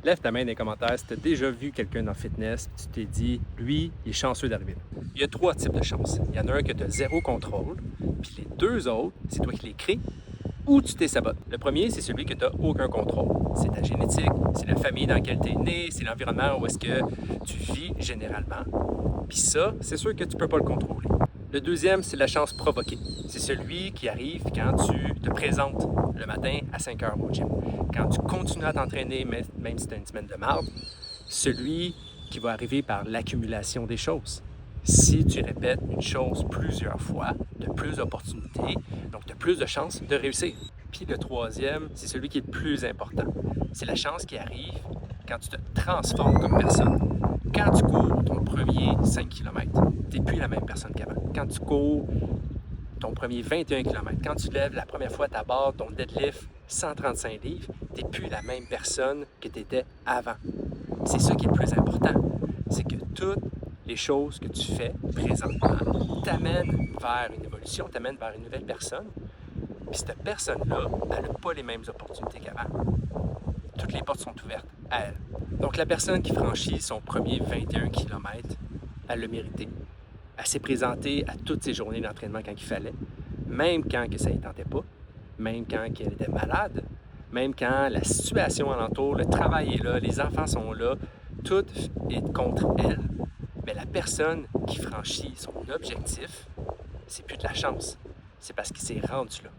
Lève ta main dans les commentaires si tu as déjà vu quelqu'un dans le fitness, tu t'es dit, lui, il est chanceux d'arriver là. Il y a 3 types de chances. Il y en a un que tu as zéro contrôle, puis les 2 autres, c'est toi qui les crées ou tu t'es sabotes. Le premier, c'est celui que tu n'as aucun contrôle. C'est ta génétique, c'est la famille dans laquelle tu es né, c'est l'environnement où est-ce que tu vis généralement. Puis ça, c'est sûr que tu ne peux pas le contrôler. Le deuxième, c'est la chance provoquée. C'est celui qui arrive quand tu te présentes le matin à 5 heures au gym. Quand tu continues à t'entraîner, même si tu as une semaine de marde, celui qui va arriver par l'accumulation des choses. Si tu répètes une chose plusieurs fois, tu as plus d'opportunités, donc tu as plus de chances de réussir. Puis le troisième, c'est celui qui est le plus important. C'est la chance qui arrive quand tu te transformes comme personne. Quand tu cours ton premier 5 km, tu n'es plus la même personne qu'avant. Quand tu cours ton premier 21 km, quand tu lèves la première fois ta barre, ton deadlift 135 livres, tu n'es plus la même personne que tu étais avant. C'est ça qui est le plus important. C'est que toutes les choses que tu fais présentement t'amènent vers une évolution, t'amènent vers une nouvelle personne. Puis cette personne-là, elle n'a pas les mêmes opportunités qu'avant. Toutes les portes sont ouvertes à elle. Donc la personne qui franchit son premier 21 km, elle l'a mérité. Elle s'est présentée à toutes ses journées d'entraînement quand il fallait, même quand que ça ne tentait pas, même quand elle était malade, même quand la situation alentour, le travail est là, les enfants sont là, tout est contre elle. Mais la personne qui franchit son objectif, c'est plus de la chance, c'est parce qu'il s'est rendu là.